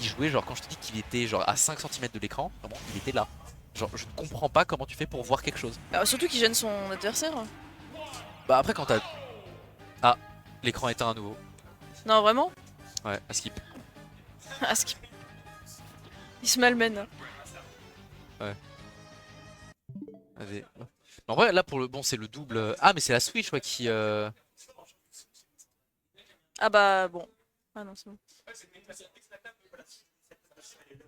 il jouait genre quand je te dis qu'il était genre à 5 cm de l'écran, vraiment il était là. Genre je ne comprends pas comment tu fais pour voir quelque chose. Surtout qu'il gêne son adversaire. Bah après quand t'as... Ah, l'écran éteint à nouveau. Non, vraiment. Ouais, à skip. Ah, ce qui- Il se malmène. Ouais. Allez. En vrai là pour le... Bon c'est le double... Ah mais c'est la Switch ouais qui... Ah bah bon. Ah non, c'est bon.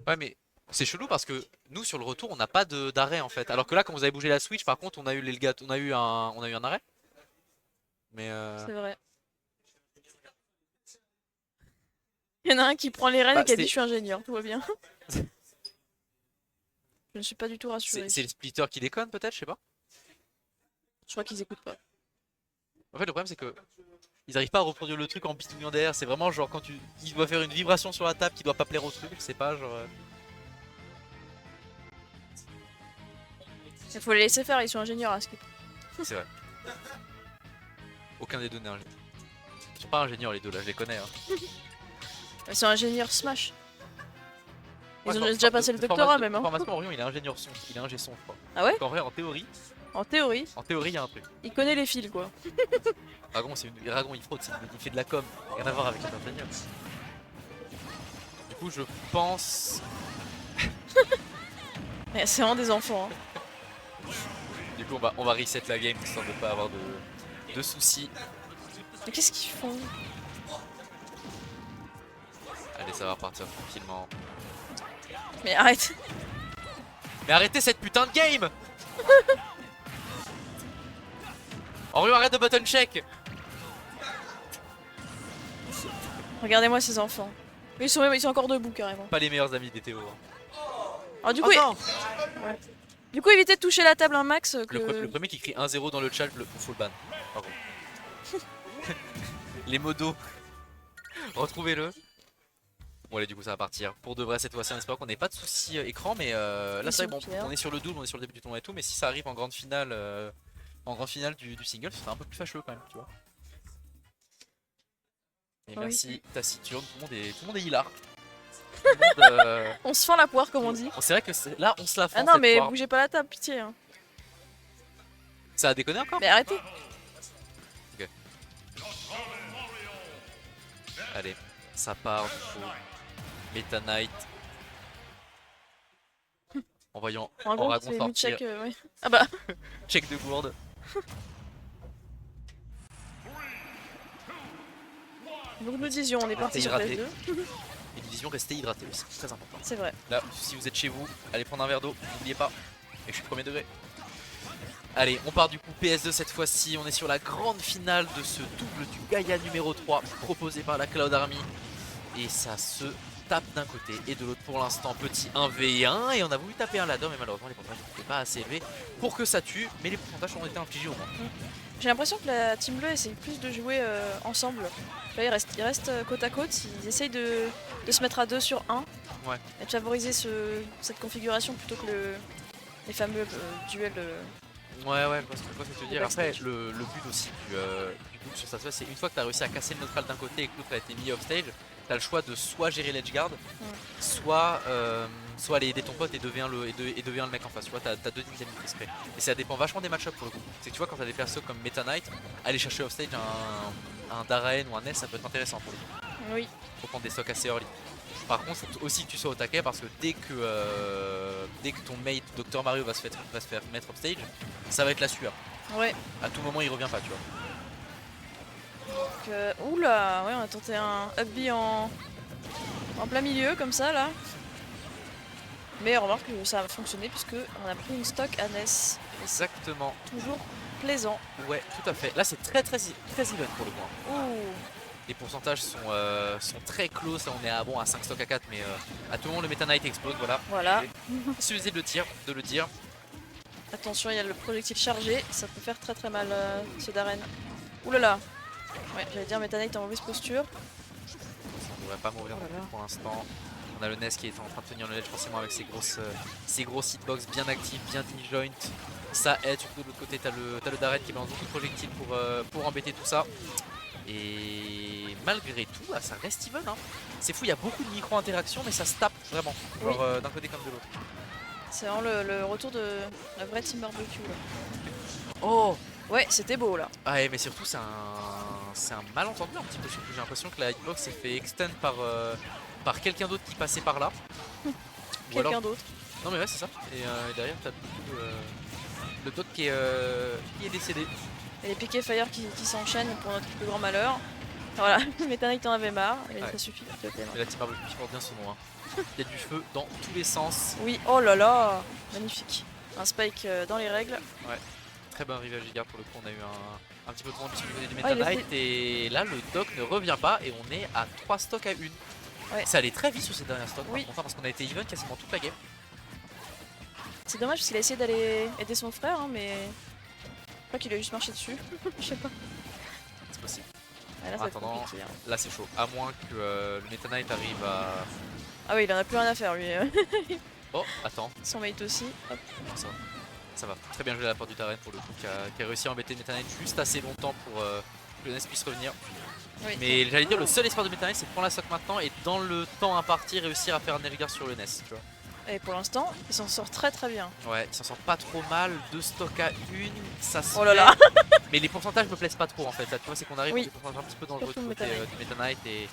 Ouais mais c'est chelou parce que nous sur le retour on n'a pas d'arrêt en fait. Alors que là quand vous avez bougé la Switch par contre on a eu les gâteaux, on a eu un arrêt. Mais C'est vrai. Il y en a un qui prend les rênes et bah, qui a dit je suis ingénieur, tout va bien. Je ne suis pas du tout rassurée. c'est le splitter qui déconne peut-être, je sais pas. Je crois qu'ils écoutent pas. En fait le problème c'est que ils arrivent pas à reproduire le truc en bidouillant derrière. C'est vraiment genre quand il doit faire une vibration sur la table qui doit pas plaire au truc, je sais pas genre. Il faut les laisser faire, ils sont ingénieurs à ce C'est vrai. Aucun des deux n'est ingénieur. Ils sont pas ingénieurs les deux là, je les connais. Hein. Ils sont ingénieurs Smash. Ils Ouais, ont déjà passé le doctorat même. Hein. Formation Orion, il est ingénieur son, il est ingé son, je crois. Ah ouais? Donc en vrai, En théorie, il y a un truc. il connaît les fils quoi. Dragon, il fraude, il fait de la com, rien à voir avec un ingénieur. Du coup, je pense. C'est vraiment des enfants. Hein. Du coup, on va reset la game histoire de pas avoir de soucis. Mais qu'est-ce qu'ils font? Allez, ça va repartir tranquillement. Mais arrête! Mais arrêtez cette putain de game! Orion, arrête de button check! Regardez-moi ces enfants. Ils sont encore debout carrément. Pas les meilleurs amis des Théo. Hein. Alors du Oh coup, non ouais. Du coup, évitez de toucher la table un max. Le premier qui crie 1-0 dans le chat, faut le ban. Pardon. Les modos. Retrouvez-le. Bon allez, du coup ça va partir. Pour de vrai cette fois-ci, on espère qu'on n'ait pas de soucis écran, mais là c'est vrai, bon, on est sur le double, on est sur le début du tournoi et tout, mais si ça arrive en grande finale du single, ce sera un peu plus fâcheux quand même, tu vois. Et Oui. merci Taciturne, tout le monde est hilar. Tout le monde, On se fend la poire comme on dit. c'est vrai que là on se la fend. Ah non cette mais poire. bougez pas la table, pitié. Hein. Ça a déconné encore? Mais arrêtez. Ok. Allez, ça part du coup. Meta Knight. En voyant En gros, Dragon c'est sortir. check, ouais. Ah bah. Check de gourde. Donc nous disions, on est parti sur hydraté. PS2. Et division, restez hydraté aussi, c'est très important. C'est vrai. Là, si vous êtes chez vous, allez prendre un verre d'eau, n'oubliez pas. Et je suis premier degré. Allez, on part du coup PS2 cette fois-ci. On est sur la grande finale de ce double du Gaïa numéro 3 proposé par la Cloud Army. Et ça se tape d'un côté et de l'autre pour l'instant. Petit 1v1. Et on a voulu taper un ladder, mais malheureusement les pourcentages n'étaient pas assez élevés pour que ça tue. Mais les pourcentages ont été infligés au moins. J'ai l'impression que la team bleue essaye plus de jouer ensemble. Là, ils restent côte à côte. Ils essayent de se mettre à 2 sur 1. Ouais. Et de favoriser cette configuration plutôt que les fameux duels. Ouais, je vois ce que tu veux dire. Après, backstage. le but aussi du double sur ça, c'est une fois que tu as réussi à casser le neutral d'un côté et que l'autre a été mis off stage, tu as le choix de soit gérer l'edge guard, soit aller aider ton pote et devient le mec en face. Tu vois, t'as deux dynamiques qui se créent. Et ça dépend vachement des match-ups pour le coup. C'est que tu vois, quand t'as des persos comme Meta Knight, aller chercher off stage un Darren ou un S, ça peut être intéressant pour le coup. Oui. Faut prendre des stocks assez early. Par contre, faut aussi que tu sois au taquet parce que dès que ton mate Dr Mario va se faire mettre off stage, ça va être la sueur. Ouais. À tout moment, il revient pas, tu vois. Donc, oula, ouais, on a tenté un up B en plein milieu comme ça là. Mais on remarque que ça a fonctionné puisque on a pris une stock à Ness. Exactement. Toujours plaisant. Ouais, tout à fait. Là, c'est très even pour le point. Ouh. Les pourcentages sont très close. Là, on est à 5 stocks à 4, mais à tout moment, le Meta Knight explose. Voilà. Voilà. Il suffisait de le dire. Attention, il y a le projectile chargé. Ça peut faire très mal ce Darren. Oulala. Ouais, j'allais dire Meta Knight en mauvaise posture. On devrait pas mourir Voilà. pour l'instant. On a le Ness qui est en train de tenir le ledge forcément avec ses grosses hitbox bien actifs, bien disjoint. Ça aide, surtout de l'autre côté t'as le Darren qui balance beaucoup de projectiles pour embêter tout ça. Et malgré tout, bah, ça reste even. Hein. C'est fou, il y a beaucoup de micro-interactions, mais ça se tape vraiment. Genre d'un côté comme de l'autre. C'est vraiment le retour de la vraie team barbecue là. Oh! Ouais, c'était beau là. Ah ouais, mais surtout c'est un malentendu un petit peu. Surtout j'ai l'impression que la hitbox s'est fait extend par quelqu'un d'autre qui passait par là. Quelqu'un d'autre. Non mais ouais c'est ça. Et derrière t'as le doc qui est décédé. Et les piquets fire qui s'enchaînent pour notre plus grand malheur. Voilà, Meta Knight en avait marre, et Ouais. ça suffit. Mais la team barbecue qui porte bien son nom. Hein. Il y a du feu dans tous les sens. Oui, oh là là, magnifique. Un spike dans les règles. Ouais. Très bon rival Giga pour le coup, on a eu un petit peu de temps du côté du Ah, Meta Knight et là le doc ne revient pas et on est à 3 stocks à 1. Ouais. Ça allait très vite sur ces derniers stocks Oui. par contre, parce qu'on a été even quasiment toute la game. C'est dommage parce qu'il a essayé d'aller aider son frère, hein, mais je crois qu'il a juste marché dessus. Je sais pas. C'est possible. Ah, là, ça va être Attendant, compliqué, hein. là c'est chaud. À moins que le Meta Knight arrive à... Ah oui, il en a plus rien à faire lui. Oh, attends, Son mate aussi. Hop. ça va. Ça va. Très bien joué à la porte du Taren pour le coup, qui a réussi à embêter Meta Knight juste assez longtemps pour que le NES puisse revenir. Oui. Mais j'allais dire, le seul espoir de Meta Knight c'est de prendre la stock maintenant et dans le temps imparti réussir à faire un Nergar sur le NES. Tu vois. Et pour l'instant, il s'en sort très très bien. Ouais, il s'en sort pas trop mal, 2 stocks à 1, ça se Oh là fait. là. Mais les pourcentages me plaisent pas trop en fait, là tu vois c'est qu'on arrive Oui. à des pourcentages un petit peu dangereux Surtout du le côté Meta Knight. du Meta Knight et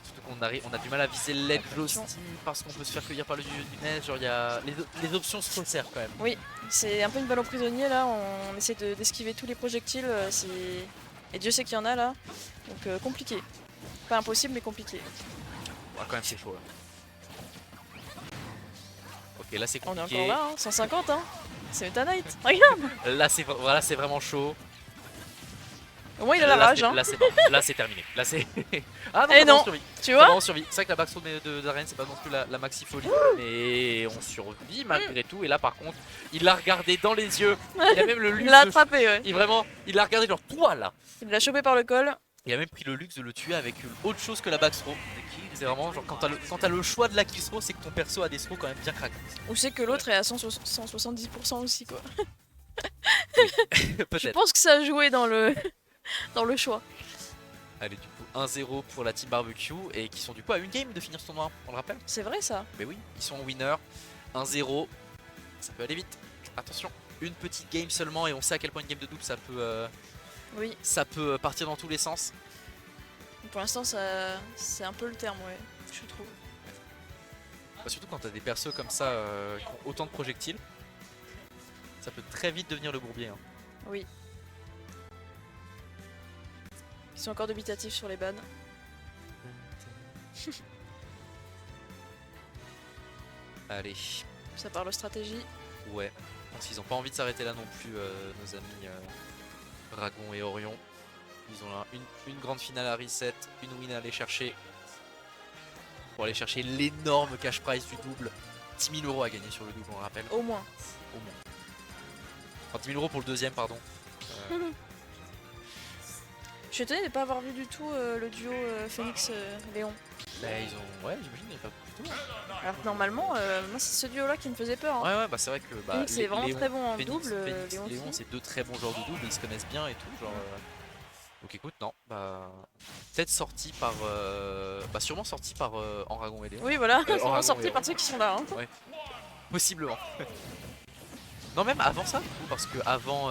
surtout on a du mal à viser le ledge Attention. aussi parce qu'on peut se faire cueillir par le du NES, genre il y a... les options se resserrent quand même. Oui, c'est un peu une balle au prisonnier là, on essaie d'esquiver tous les projectiles, et Dieu sait qu'il y en a là, donc compliqué. Pas impossible mais compliqué. Ouais, quand même c'est chaud là. Ok là c'est On est compliqué. encore là, hein, 150 hein. C'est Meta Knight, regarde. Là c'est voilà, c'est vraiment chaud. Au moins il a la Là, rage c'est- hein. Là c'est bon. Là c'est terminé. Là c'est... ah non, Eh ça va, non. on survit. Tu Ça va, vois. on survit. C'est vrai que la backstone d'Aren c'est pas non plus la maxi folie, mais on survit malgré tout. Et là par contre, il l'a regardé dans les yeux. Il a même le Il luxe. l'a de- attrapé ouais. il l'a regardé genre toi là. Il l'a chopé par le col. Il a même pris le luxe de le tuer avec autre chose que la backthrow. C'est vraiment genre quand t'as le choix de la killthrow, c'est que ton perso a des throws quand même bien craqués. Ou c'est que l'autre est à 170% aussi quoi. Je Peut-être. pense que ça a joué dans le dans le choix. Allez du coup 1-0 pour la team barbecue et qui sont du coup à une game de finir ce tournoi, on le rappelle. C'est vrai ça. Mais oui, ils sont winners. 1-0, ça peut aller vite. Attention, une petite game seulement et on sait à quel point une game de double Oui. ça peut partir dans tous les sens. Pour l'instant c'est un peu le terme ouais, je trouve. Bah, surtout quand t'as des persos comme ça qui ont autant de projectiles, ça peut très vite devenir le bourbier. Hein. Oui. Ils sont encore dubitatifs sur les bans. Allez, Ça parle stratégie. ouais. Parce qu'ils ont pas envie de s'arrêter là non plus, nos amis Dragon et Orion. Ils ont là une grande finale à reset, une win à aller chercher. Pour aller chercher l'énorme cash prize du double. 10 000 euros à gagner sur le double, on le rappelle. Au moins. Au moins. Enfin, 10 000 euros pour le deuxième, pardon. Je suis étonnée de ne pas avoir vu du tout le duo Phoenix-Léon. Bah, ils ont. Ouais, j'imagine, il n'y a pas beaucoup de tours. Alors que normalement, moi c'est ce duo là qui me faisait peur. Hein. Ouais, bah c'est vrai que. Bah, Phoenix est vraiment Léon- très bon en Phoenix- double. Phoenix, Léon Léon, aussi. c'est deux très bons joueurs de double, ils se connaissent bien et tout. Genre, donc écoute, non, bah. Peut-être sorti par. Bah, sûrement sorti par Enragon et Léon. Oui voilà, Enragon vraiment et sorti Léon. par ceux qui sont là. Hein. Possiblement. Non, même avant ça, du coup, parce que avant.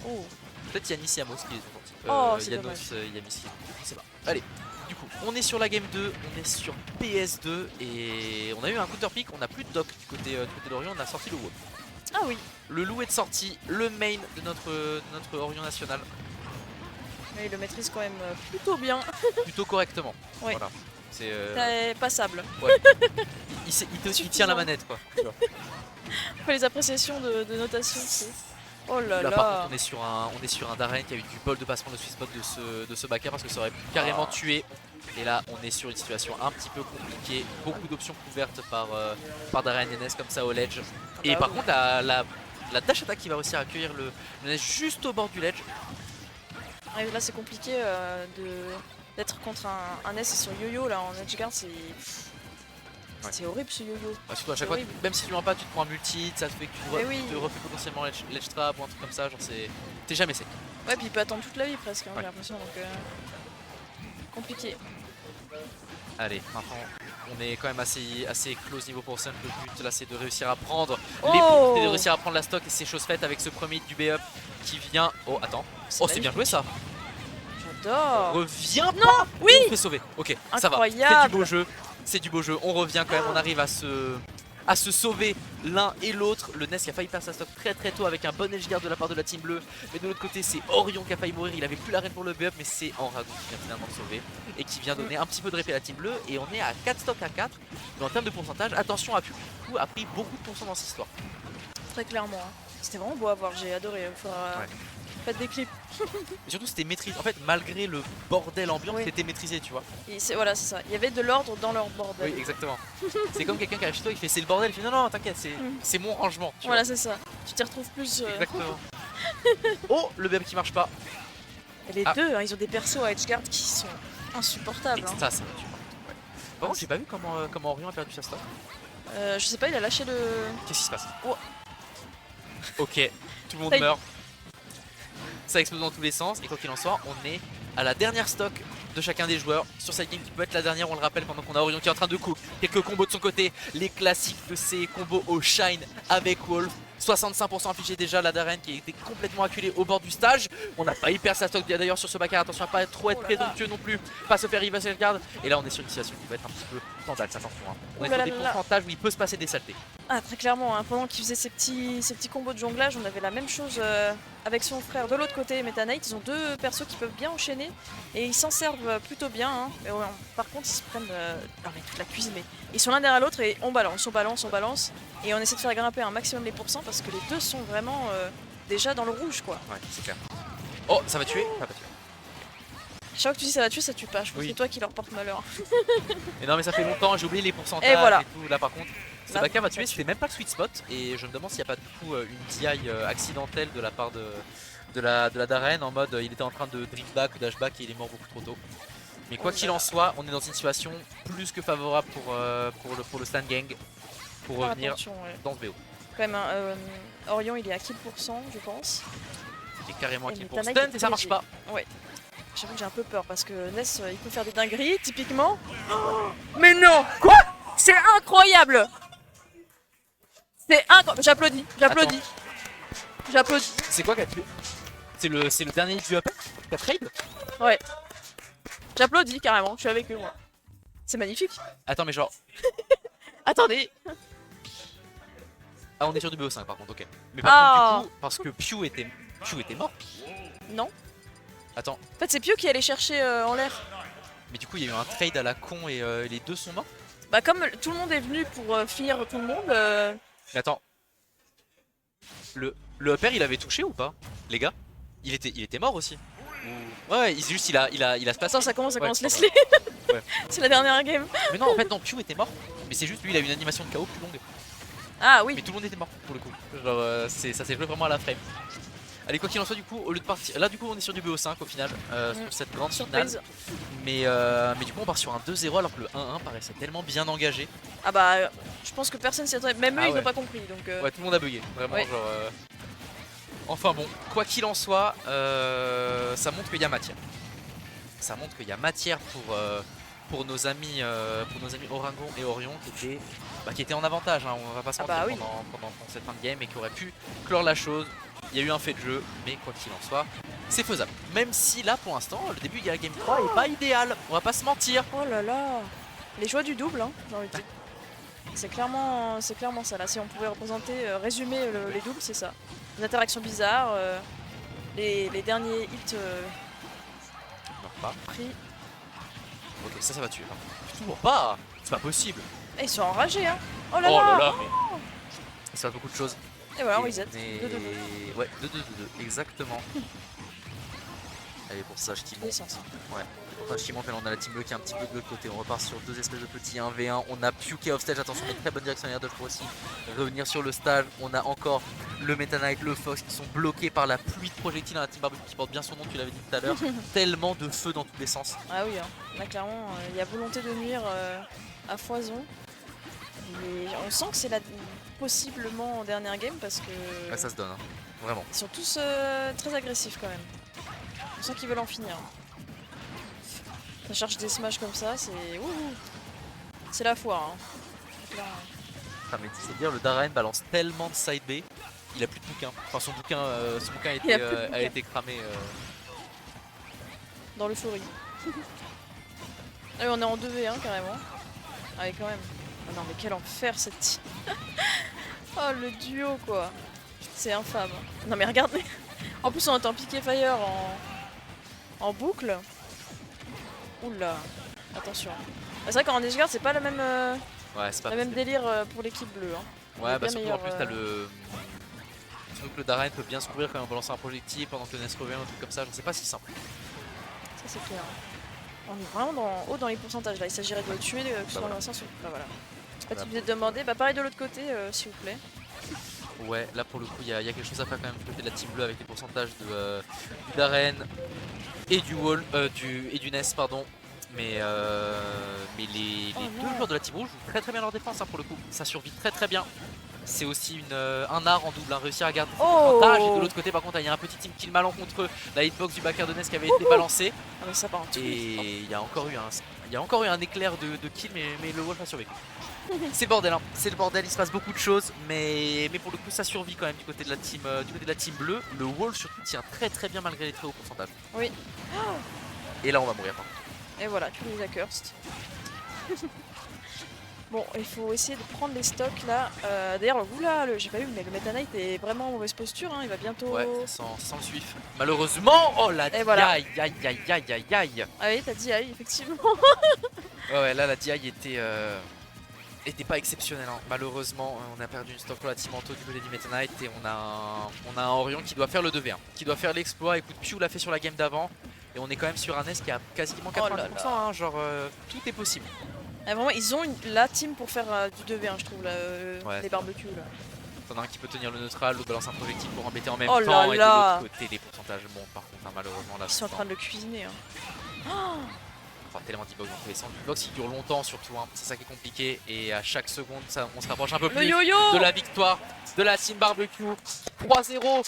Oh. Peut-être Yanis et Amos qui les ont sortis. Oh, c'est Yanos, dommage. Yamis, je sais pas. Allez, du coup, on est sur la game 2, on est sur PS2 et on a eu un counter pick, on n'a plus de doc du côté d'Orion, on a sorti le WOP. Ah oui. Le loup est de sortie, le main de notre Orion national, Mais il le maîtrise quand même plutôt bien. plutôt correctement. Ouais. Voilà. C'est Très passable. il tient la manette quoi. Après les appréciations de notation, c'est. Oh là Là là. par contre on est sur un Darren qui a eu du bol de passement de sweet spot de ce backer parce que ça aurait pu carrément tuer. Et là on est sur une situation un petit peu compliquée, beaucoup d'options couvertes par Darren Enes comme ça au ledge. Et par contre la dash attack qui va réussir à accueillir le Enes juste au bord du ledge. Ouais, là c'est compliqué d'être contre un S sur yo-yo là en edgeguard, c'est horrible ce yo-yo. Bah, surtout à chaque fois, horrible. même si tu ne pas, tu te prends un multi, ça te fait que Mais oui. tu te refais potentiellement ledge trap ou un truc comme ça, genre c'est. T'es jamais safe. Ouais, puis il peut attendre toute la vie presque, hein, Ouais. j'ai l'impression, donc compliqué. Allez, maintenant on est quand même assez close niveau pour Sun. Le but là c'est de réussir à prendre Oh, de réussir à prendre la stock et c'est chose faite avec ce premier du B-up qui vient. Oh attends. Oh c'est bien joué ça. J'adore. Revient Non, pas. oui. On fait sauver. Ok, ça va. C'est du Incroyable. beau jeu. C'est du beau jeu. On revient quand même. On arrive à se sauver l'un et l'autre. Le Ness qui a failli perdre sa stock très tôt avec un bon edge guard de la part de la team bleue. Mais de l'autre côté c'est Orion qui a failli mourir. Il avait plus la reine pour le B-up mais c'est Enragon qui vient finalement le sauver et qui vient donner un petit peu de répit à la team bleue. Et on est à 4 stocks à 4. Mais en termes de pourcentage, attention à Pew. Pew a pris beaucoup de pourcents dans cette histoire. Très clairement. Hein. C'était vraiment beau à voir, j'ai adoré. Enfin, Ouais. faites des clips. Et surtout c'était maîtrisé. En fait malgré le bordel ambiant Oui. c'était maîtrisé tu vois. Voilà, c'est ça. Il y avait de l'ordre dans leur bordel. Oui exactement. C'est comme quelqu'un qui arrive chez toi il fait c'est le bordel. Il fait non t'inquiète c'est mon rangement. Tu Voilà, c'est ça. Tu t'y retrouves plus. vois. Exactement. Oh le BM qui marche pas. Et les Ah. deux, hein, ils ont des persos à Edgeguard qui sont insupportables. Hein. Ça va tu vois. Par contre j'ai pas vu comment Orion a perdu sa stock. Je sais pas, il a lâché le. Qu'est-ce qui se passe? Oh. Ok, tout le monde Ça y- meurt. Ça explose dans tous les sens et quoi qu'il en soit, on est à la dernière stock de chacun des joueurs sur cette game qui peut être la dernière, on le rappelle, pendant qu'on a Orion qui est en train de cook quelques combos de son côté, les classiques de ces combos au shine avec Wolf. 65% infligé déjà, la Darren qui a été complètement acculée au bord du stage. On n'a pas hyper sa stock d'ailleurs sur ce backer, attention à pas trop être Oh là là. présomptueux non plus, pas se faire river garde. Et là on est sur une situation qui va être un petit peu tendance, attention. Hein. On Oh est là sur là des là. pourcentages où il peut se passer des saletés. Ah, très clairement, hein, pendant qu'il faisait ces petits combos de jonglage, on avait la même chose avec son frère de l'autre côté, Meta Knight. Ils ont deux persos qui peuvent bien enchaîner et ils s'en servent plutôt bien. Hein. Mais ouais, par contre, ils se prennent non, mais toute la cuisine. Mais ils sont l'un derrière l'autre et on balance. Et on essaie de faire grimper un maximum les pourcents parce que les deux sont vraiment déjà dans le rouge, quoi. Ouais, c'est clair. Oh, ça va tuer? Ça va tuer. Chaque fois que tu dis ça va tuer, ça tue pas. Je pense Oui. que c'est toi qui leur porte malheur. Et non mais ça fait longtemps, j'ai oublié les pourcentages Et voilà. tout. Là par contre, ce Là, backer va ça tuer, tue. c'était même pas le sweet spot. Et je me demande s'il n'y a pas du coup une DI accidentelle de la part de la Darren en mode il était en train de drip back ou dash back et il est mort beaucoup trop tôt. Mais quoi Oh qu'il là en là. soit, on est dans une situation plus que favorable pour le Stan Gang pour Faire revenir attention, ouais. dans ce BO. Quand même, hein, Orion il est à kill % je pense. Et carrément Et qui est Meta pour Knight stun est et ça marche léger. pas. J'avoue que j'ai un peu peur parce que Ness il peut faire des dingueries typiquement. Mais non, quoi? C'est incroyable. C'est incroyable. J'applaudis. C'est quoi qui a tué? C'est le dernier du up qui a trade? Ouais. J'applaudis carrément, je suis avec eux moi. C'est magnifique. Attends mais genre. Attendez. Ah on est sur du BO5 par contre, ok. Mais Ah. par contre du coup, parce que Pew était mort. Non. Attends, En fait c'est Pio qui allait chercher en l'air. mais du coup il y a eu un trade à la con et les deux sont morts. Bah comme tout le monde est venu pour finir tout le monde. Mais attends, le upper il avait touché ou pas, les gars? Il était mort aussi. Ouais, il a spacé. Attends, ça commence, Ouais, Leslie. Ouais. C'est la dernière game. Mais non, en fait non, Pew était mort. Mais c'est juste lui, il a eu une animation de KO plus longue. Ah oui. Mais tout le monde était mort pour le coup. Genre ça s'est joué vraiment à la frame. Allez, quoi qu'il en soit, du coup, au lieu de partir. Là, du coup, on est sur du BO5 au final, sur cette grande finale. Surprise. Mais du coup, on part sur un 2-0 alors que le 1-1 paraissait tellement bien engagé. Ah bah je pense que personne s'y attendait. Même eux Ah ils ouais. n'ont pas compris donc. Ouais, tout le monde a bugué. Vraiment, Ouais. genre. Enfin bon, quoi qu'il en soit, ça montre qu'il y a matière. Ça montre qu'il y a matière pour nos amis Orangon et Orion qui étaient en avantage, hein, on va pas se Ah mentir, bah oui. pendant cette fin de game et qui auraient pu clore la chose. Il y a eu un fait de jeu, mais quoi qu'il en soit, c'est faisable. Même si là pour l'instant, le début de la game 3 est pas idéal, on va pas se mentir. Oh là là. Les joies du double hein, j'ai envie de dire. C'est clairement ça là. Si on pouvait représenter, résumer les doubles, c'est ça. Des interactions bizarres, les derniers hits On meurt pas. pris. Ok, ça va tuer. Toujours pas. C'est pas possible. Et ils sont enragés hein. Oh là Oh là. là là, mais il se passe beaucoup de choses. Et voilà, on Et reset. on est- 2-2-2. Ouais, 2-2-2-2, exactement. Allez, pour ça, je t'y monte. L'essence. Ouais, pour ça, je t'y monte. On a la team bleue qui est un petit peu de l'autre côté. On repart sur deux espèces de petits 1v1. On a Pew qui est off stage. Attention, une très bonne direction derrière pour aussi revenir sur le stage. On a encore le Meta Knight, le Fox qui sont bloqués par la pluie de projectiles dans la team barbecue qui porte bien son nom, tu l'avais dit tout à l'heure. Tellement de feu dans tous les sens. Ah oui, hein. Là clairement, il y a volonté de nuire à foison. Mais on sent que c'est la possiblement en dernière game parce que Ouais, ça se donne, hein. Vraiment. ils sont tous très agressifs quand même. On sent qu'ils veulent en finir. Ça charge des smash comme ça, c'est... Ouh. C'est la foire. Hein. Là, Ah, mais c'est dire, le Darren balance tellement de side B, il a plus de bouquin. Enfin, son bouquin a Il a plus de bouquin. a été cramé. dans l'euphorie. Ah oui, on est en 2v1 carrément. Ah oui, quand même. Oh non, mais quel enfer cette team. Oh, le duo quoi. C'est infâme. Non, mais regarde. En plus, on entend piquer fire en boucle. Oula. Attention. Ah, c'est vrai qu'en Edgeguard, c'est pas la même, Ouais, c'est pas la même délire pour l'équipe bleue. Hein. Ouais, bah bien surtout en meilleur, plus t'as le... Surtout que le Darren peut bien se couvrir quand il va balancer un projectile pendant que le Nest revient, un truc comme ça, je sais pas si simple. Ça c'est clair. On est vraiment haut dans les pourcentages là, il s'agirait de le tuer, que ce soit dans le sens où... Bah voilà. Pas de de demander, bah pareil de l'autre côté s'il vous plaît. Ouais, là pour le coup il y a quelque chose à faire quand même du côté de la team bleue avec les pourcentages de, du Darren et du Wall, et du Nest pardon. Mais les deux joueurs de la team rouge jouent très bien leur défense hein, pour le coup, ça survit très bien. C'est aussi un art en double, hein, réussir à garder l'avantage. Et de l'autre côté par contre il y a un petit team kill malencontreux, la hitbox du backer de Nest qui avait été balancée. Ah mais ça part en tout. Et il y a encore eu un éclair de kill mais le Wolf a survécu. C'est le bordel, hein. C'est le bordel, il se passe beaucoup de choses, mais pour le coup ça survit quand même du côté de la team bleue. Le Wolf surtout tient très bien malgré les très hauts pourcentages. Oui. Et là on va mourir par contre. Et voilà, tu les as cursed. Bon, il faut essayer de prendre les stocks là. D'ailleurs, oula, j'ai pas vu, mais le Meta Knight est vraiment en mauvaise posture, hein. Il va bientôt... Ouais, sans le suif. Malheureusement, oh la DI, voilà. aïe. Ah oui, t'as dit aïe, effectivement. Ouais, là la DI était pas exceptionnelle. Hein. Malheureusement, on a perdu une stock relativement tôt du côté du Meta Knight et on a un Orion qui doit faire le 2v1, qui doit faire l'exploit. Écoute, Pew l'a fait sur la game d'avant. Et on est quand même sur un S qui a quasiment 80%, hein, genre tout est possible. Ah, vraiment, ils ont la team pour faire du 2v1, je trouve, là, ouais, les barbecues. Là. T'en as un qui peut tenir le neutral, l'autre balance un projectile pour embêter en même temps. Et de l'autre côté, les pourcentages montent par contre, hein, malheureusement. Là, ils sont en train de le cuisiner. Hein. Enfin, tellement d'e-box dans tous les sens. L'e-box il dure longtemps surtout, hein. C'est ça qui est compliqué. Et à chaque seconde, on se rapproche un peu plus de la victoire de la team barbecue. 3-0.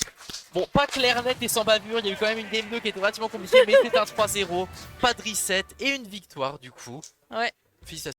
Bon, pas clair, net et sans bavure. Il y a eu quand même une game 2 qui était relativement compliquée, mais c'était un 3-0. Pas de reset et une victoire du coup. Ouais. Félicitations.